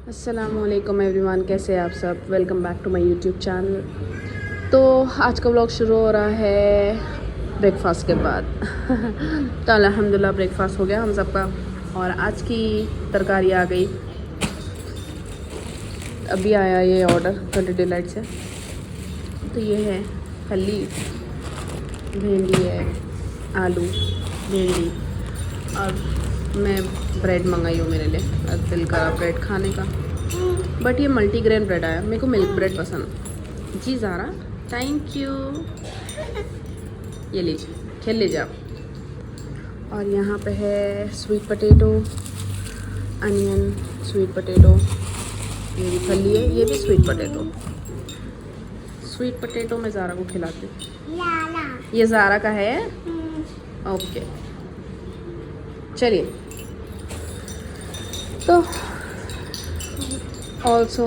अस्सलामुअलैकुम एवरीवन, कैसे हैं आप सब। Welcome back to my YouTube channel. तो आज का व्लॉग शुरू हो रहा है ब्रेकफास्ट के बाद। तो अल्हम्दुलिल्लाह ब्रेकफास्ट हो गया हम सबका और आज की तरकारी आ गई। अभी आया ये ऑर्डर कंट्री डिलाइट से। तो ये है फली, भिंडी है, आलू, भिंडी और मैं ब्रेड मंगाई हूँ मेरे लिए, दिल करा ब्रेड खाने का। बट ये मल्टीग्रेन ब्रेड आया, मेरे को मिल्क ब्रेड पसंद। जी ज़ारा, थैंक यू। ये लीजिए, खेल लीजिए आप। और यहाँ पे है sweet potato, onion, sweet potato, ये भी फली है, ये भी स्वीट पोटैटो। स्वीट पोटैटो मैं ज़ारा को खिलाती हूँ। ये ज़ारा का है। ओके, चलिए। तो ऑल्सो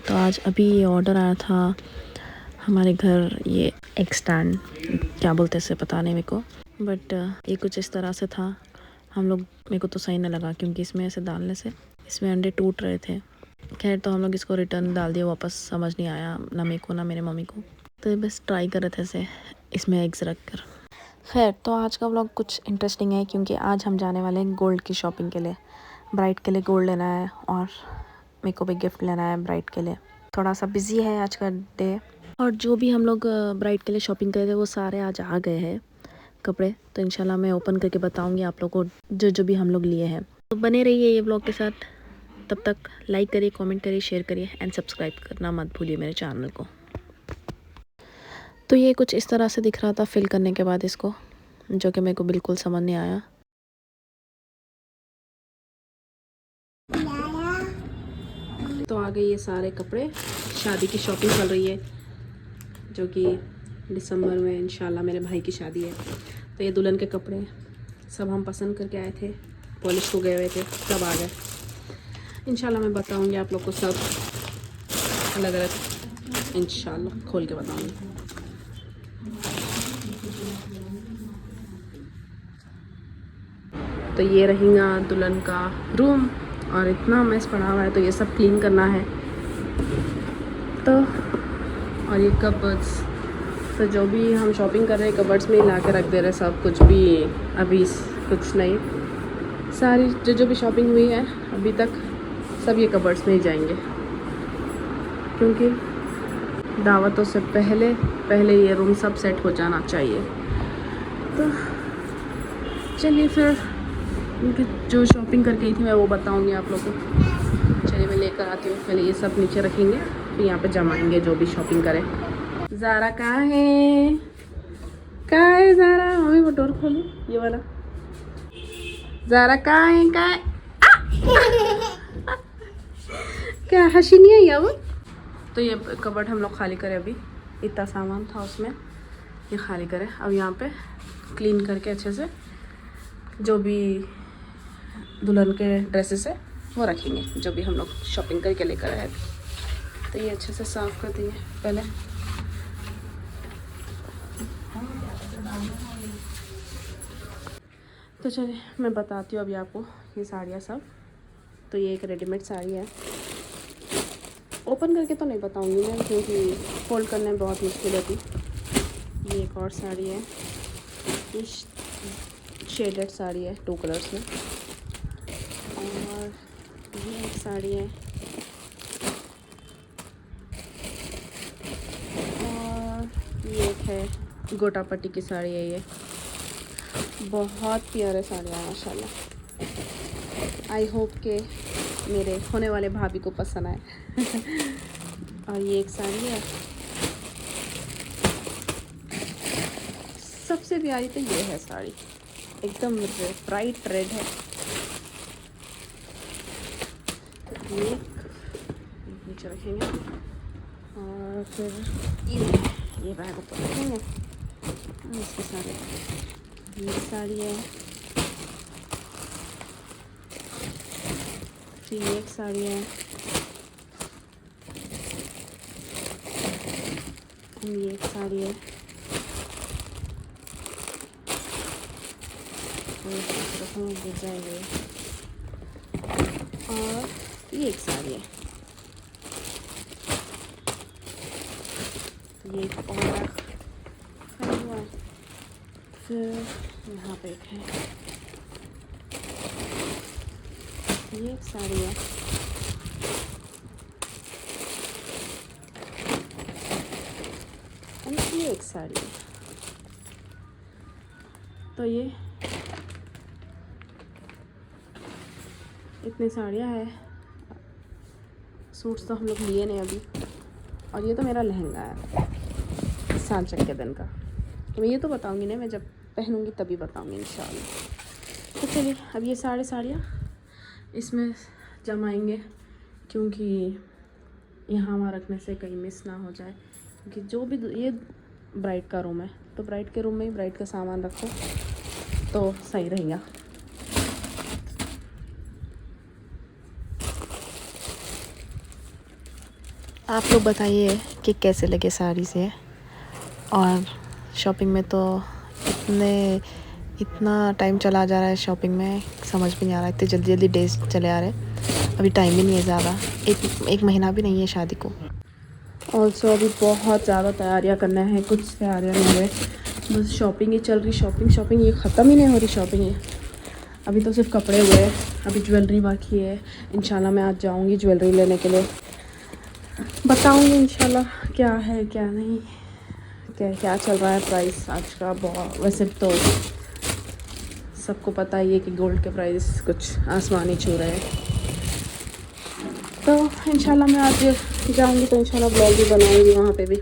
तो आज अभी ये ऑर्डर आया था हमारे घर। ये एक स्टैंड, क्या बोलते हैं इसे पता नहीं मेरे को, बट ये कुछ इस तरह से था। हम लोग, मेरे को तो सही नहीं लगा क्योंकि इसमें ऐसे डालने से इसमें अंडे टूट रहे थे। खैर, तो हम लोग इसको रिटर्न डाल दिए वापस, समझ नहीं आया ना मेरे को ना मेरे मम्मी को। तो बस ट्राई कर रहे थे ऐसे इसमें एग्स रख कर। खैर, तो आज का व्लॉग कुछ इंटरेस्टिंग है क्योंकि आज हम जाने वाले हैं गोल्ड की शॉपिंग के लिए। ब्राइड के लिए गोल्ड लेना है और मेरे को भी गिफ्ट लेना है ब्राइड के लिए। थोड़ा सा बिजी है आज का डे। और जो भी हम लोग ब्राइड के लिए शॉपिंग करे थे वो सारे आज आ गए हैं कपड़े। तो इंशाल्लाह मैं ओपन करके बताऊंगी आप लोगों को जो जो भी हम लोग लिए हैं। तो बने रहिए ये व्लॉग के साथ। तब तक लाइक करिए, कमेंट करिए, शेयर करिए एंड सब्सक्राइब करना मत भूलिए मेरे चैनल को। तो ये कुछ इस तरह से दिख रहा था फिल करने के बाद इसको, जो कि मेरे को बिल्कुल समझ नहीं आया। तो आ गए ये सारे कपड़े। शादी की शॉपिंग चल रही है जो कि दिसंबर में इंशाल्लाह मेरे भाई की शादी है। तो ये दुल्हन के कपड़े सब हम पसंद करके आए थे, पॉलिश को गए हुए थे, सब आ गए। इंशाल्लाह मैं बताऊंगी आप लोग को सब अलग अलग, इंशाल्लाह खोल के बताऊंगी। तो ये रहेगा दुल्हन का रूम और इतना मेस पड़ा हुआ है तो ये सब क्लीन करना है। तो और ये कबर्ड्स, तो जो भी हम शॉपिंग कर रहे हैं कबर्ड्स में ही ला के रख दे रहे सब, कुछ भी अभी कुछ नहीं। सारी जो भी शॉपिंग हुई है अभी तक सब ये कबर्ड्स में ही जाएंगे क्योंकि दावतों से पहले ये रूम सब सेट हो जाना चाहिए। तो चलिए फिर उनकी जो शॉपिंग करके आई थी मैं वो बताऊंगी आप लोगों को। चलिए मैं लेकर आती हूँ। पहले ये सब नीचे रखेंगे फिर यहाँ पे जमाएंगे जो भी शॉपिंग करें। ज़ारा कहाँ है? कहाँ है ज़ारा? मम्मी वो डोर खोलो, ये वाला। ज़ारा कहाँ है? कहाँ है? क्या हंसी नहीं आई अब? तो ये कबर्ड हम लोग खाली करें। अभी इतना सामान था उसमें, ये खाली करें। अब यहाँ पे क्लीन करके अच्छे से जो भी दुल्हन के ड्रेसेस है वो रखेंगे, जो भी हम लोग शॉपिंग करके लेकर आए थे। तो ये अच्छे से साफ़ कर देंगे पहले। तो चलिए मैं बताती हूँ अभी आपको ये साड़ियाँ सब। तो ये एक रेडीमेड साड़ी है, ओपन करके तो नहीं बताऊँगी मैं क्योंकि फोल्ड करने में बहुत मुश्किल होती। ये एक और साड़ी है, ये शेडेड साड़ी है 2 कलर्स में। और ये एक साड़ी है और ये एक है गोटा पट्टी की साड़ी है। ये बहुत प्यारे साड़ियाँ हैं माशाल्लाह। आई होप के मेरे होने वाले भाभी को पसंद आए। और ये एक साड़ी है, सबसे प्यारी तो ये है साड़ी, एकदम ब्राइट रेड है। ये नीचे रखेंगे और फिर ये बैग ऊपर रखेंगे। इसके साथ ये साड़ी है, फिर ये एक साड़ी है, ये एक साड़ी है, गिर जाएंगे। ये एक साड़ी है, ये एक और खरीदा हुआ है। फिर यहाँ पे एक है, ये एक साड़ी है। और ये एक साड़ी है। तो ये इतनी साड़ियाँ हैं। सूट्स तो हम लोग लिए नहीं अभी। और ये तो मेरा लहंगा है सांचक के दिन का। तो मैं ये तो बताऊंगी नहीं, मैं जब पहनूंगी तभी बताऊंगी इंशाल्लाह। तो चलिए अब ये साड़ियाँ इसमें जमाएंगे, क्योंकि यहाँ वहाँ रखने से कहीं मिस ना हो जाए। क्योंकि जो भी ये ब्राइड का रूम है, तो ब्राइड के रूम में ही ब्राइड का सामान रखो तो सही रहेगा। आप लोग बताइए कि कैसे लगे साड़ी से। और शॉपिंग में तो इतना टाइम चला जा रहा है शॉपिंग में, समझ भी नहीं आ रहा है। इतने जल्दी जल्दी डेज चले आ रहे हैं, अभी टाइम भी नहीं है ज़्यादा, एक महीना भी नहीं है शादी को। ऑल्सो अभी बहुत ज़्यादा तैयारियां करना है, कुछ तैयारियां नहीं हुए, बस शॉपिंग ही चल रही। शॉपिंग ये ख़त्म ही नहीं हो रही शॉपिंग है। अभी तो सिर्फ कपड़े हुए हैं, अभी ज्वेलरी बाकी है। इंशाल्लाह मैं आज जाऊंगी ज्वेलरी लेने के लिए, बताऊंगी इंशाल्लाह क्या है क्या नहीं, क्या चल रहा है प्राइस आज का। बहुत वैसे तो सबको पता ही है कि गोल्ड के प्राइस कुछ आसमानी छू रहे हैं। तो इंशाल्लाह मैं आज जाऊंगी तो इंशाल्लाह ब्लॉग भी बनाऊंगी वहाँ पे भी।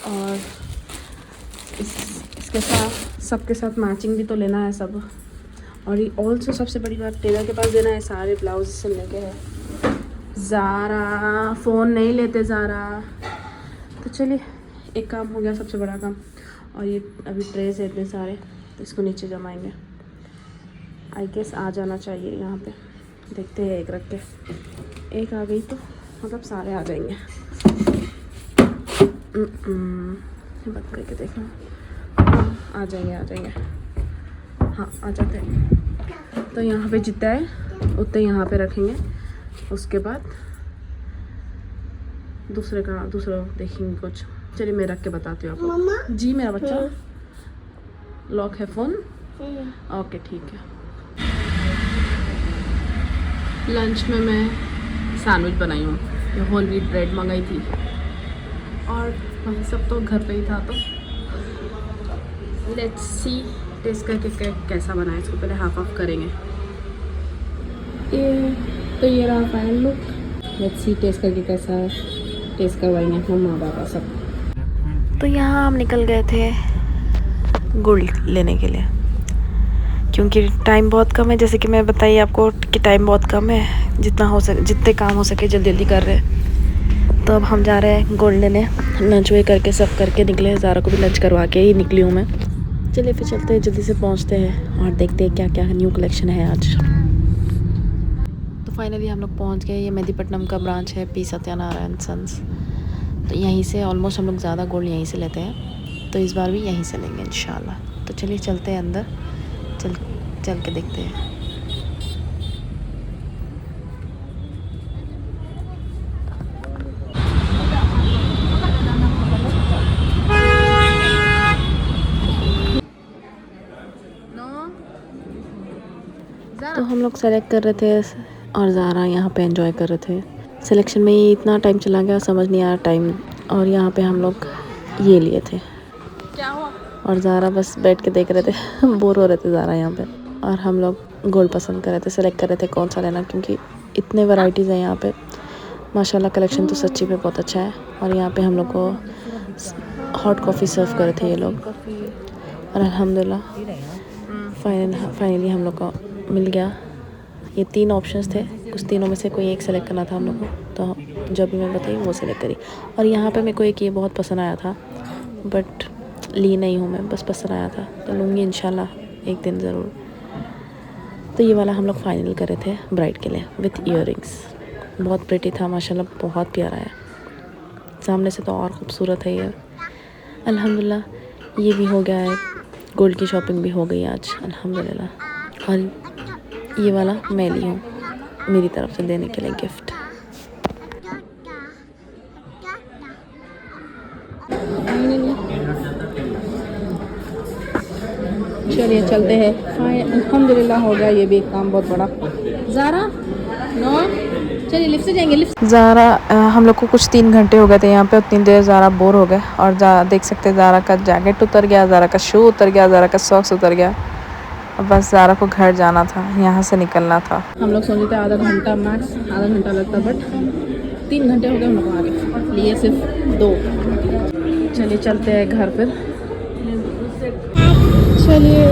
और इसके साथ सबके साथ मैचिंग भी तो लेना है सब। और ये ऑल्सो सबसे बड़ी बात, टेलर के पास देना है, सारे ब्लाउज सिलने के हैं। ज़ारा फ़ोन नहीं लेते ज़ारा। तो चलिए एक काम हो गया, सबसे बड़ा काम। और ये अभी ट्रेस है इतने सारे, तो इसको नीचे जमाएंगे। आई गेस आ जाना चाहिए यहाँ पे, देखते हैं एक रख के। एक आ गई तो मतलब सारे आ जाएंगे। बंद करके देखना, आ जाएंगे। हाँ आ जाते हैं। तो यहाँ पे जितना है उतने यहाँ पे रखेंगे, उसके बाद दूसरा देखेंगे कुछ। चलिए मैं रख के बताती हूँ आपको। जी मेरा बच्चा, लॉक है फ़ोन? ओके ठीक है। लंच में मैं सैंडविच बनाई हूँ, ये होल व्हीट ब्रेड मंगाई थी, और वही सब तो घर पे ही था। तो लेट्स सी टेस्ट करके कैसा बना है। इसको पहले हाफ ऑफ करेंगे। ये रहा final look. Let's see taste करके कैसा टेस्ट करवाएंगे मम्मा पापा सब। तो यहाँ हम निकल गए थे गोल्ड लेने के लिए, क्योंकि टाइम बहुत कम है। जैसे कि मैं बताइए आपको कि टाइम बहुत कम है, जितने काम हो सके जल्दी जल्दी कर रहे हैं। तो अब हम जा रहे हैं गोल्ड लेने। लंच वे करके सब करके निकले, ज़ारा को भी लंच करवा के ही निकली हूँ मैं। चलिए फिर चलते हैं, जल्दी से पहुँचते हैं और देखते हैं क्या क्या न्यू कलेक्शन है आज। तो फाइनली हम लोग पहुँच गए। ये मेहदीपट्टनम का ब्रांच है, पी सत्यानारायण सन्स। तो यहीं से ऑलमोस्ट हम लोग ज़्यादा गोल्ड यहीं से लेते हैं, तो इस बार भी यहीं से लेंगे इंशाल्लाह। तो चलिए चलते हैं अंदर, चल के देखते हैं। तो हम लोग सेलेक्ट कर रहे थे और ज़ारा यहाँ पे एंजॉय कर रहे थे। सिलेक्शन में ही इतना टाइम चला गया, समझ नहीं आया टाइम। और यहाँ पे हम लोग ये लिए थे, क्या हुआ? और ज़ारा बस बैठ के देख रहे थे बोर हो रहे थे ज़ारा यहाँ पे। और हम लोग गोल्ड पसंद कर रहे थे, सेलेक्ट कर रहे थे कौन सा लेना, क्योंकि इतने वैरायटीज़ हैं यहाँ पे माशाल्लाह। कलेक्शन तो सच्ची में बहुत अच्छा है। और यहाँ पे हम लोग को हॉट कॉफ़ी सर्व कर रहे थे ये लोग, और अल्हम्दुलिल्लाह फाइनली हम लोग को मिल गया। ये 3 ऑप्शंस थे, उस तीनों में से कोई एक सेलेक्ट करना था हम लोग को, तो जो भी मैं बताई वो सेलेक्ट करी। और यहाँ पे मेरे को एक ये बहुत पसंद आया था, बट ली नहीं हूँ मैं, बस पसंद आया था, तो लूँगी इंशाल्लाह एक दिन ज़रूर। तो ये वाला हम लोग फाइनल कर रहे थे ब्राइड के लिए विथ ईयररिंग्स। बहुत प्रिटी था माशाल्लाह, बहुत प्यारा है। सामने से तो और ख़ूबसूरत है ये। अल्हम्दुलिल्लाह ये भी हो गया है, गोल्ड की शॉपिंग भी हो गई आज अल्हम्दुलिल्लाह। और ये वाला मैं ली हूँ, मेरी तरफ से देने के लिए गिफ्ट। चलिए चलते हैं। अल्हम्दुलिल्लाह हो गया ये भी एक काम बहुत बड़ा। ज़ारा नो, चलिए लिफ्ट से जाएंगे। लिफ्ट ज़ारा हम लोग को कुछ 3 घंटे हो गए थे यहाँ पे, उतनी देर ज़ारा बोर हो गए और देख सकते ज़ारा का जैकेट उतर गया, ज़ारा का शू उतर गया, ज़ारा का सॉक्स उतर गया। अब बस ज़ारा को घर जाना था, यहाँ से निकलना था। हम लोग सोचे थे आधा घंटा मैक्स, आधा घंटा लगता, बट 3 घंटे हो गए हम लोग को आगे, लिए सिर्फ 2। चलिए चलते हैं घर फिर। चलिए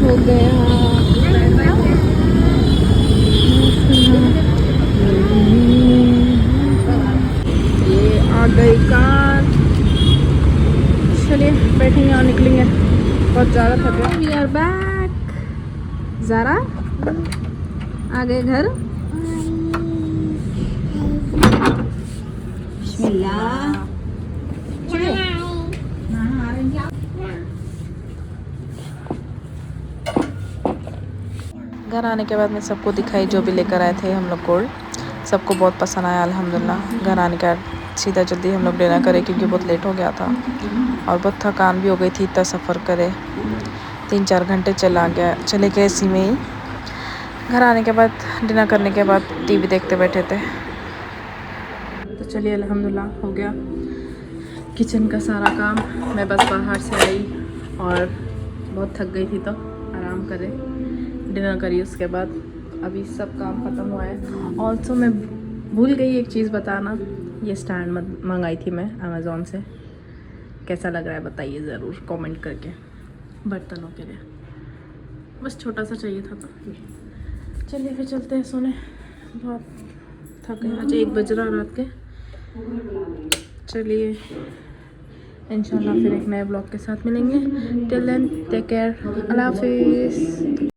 हो गया। ये आ गई कार। चलिए बैठेंगे और निकलेंगे, बहुत ज़्यादा थक गए। We are back. ज़ारा आ गए घर। बिस्मिल्लाह। घर आने के बाद मैं सबको दिखाई जो भी लेकर आए थे हम लोग गोल्ड, सबको बहुत पसंद आया अल्हम्दुलिल्लाह। घर आने के बाद सीधा जल्दी हम लोग डिनर करे क्योंकि बहुत लेट हो गया था और बहुत थकान भी हो गई थी, इतना सफ़र करे 3-4 घंटे चले गए इसी में ही। घर आने के बाद डिनर करने के बाद टीवी देखते बैठे थे। तो चलिए अल्हम्दुलिल्लाह हो गया किचन का सारा काम। मैं बस बाहर से आई और बहुत थक गई थी तो आराम करे, डिनर करी। उसके बाद अभी सब काम ख़त्म हुआ है। ऑल्सो मैं भूल गई एक चीज़ बताना, ये स्टैंड मंगाई थी मैं अमेज़ोन से। कैसा लग रहा है बताइए ज़रूर कमेंट करके। बर्तनों के लिए बस छोटा सा चाहिए था। तो चलिए फिर चलते हैं सोने, बहुत थक गए। अच्छा 1 बज रहा रात के। चलिए इंशाल्लाह फिर एक नए ब्लॉग के साथ मिलेंगे। टिल देन टेक केयर, अल्लाह हाफिज़।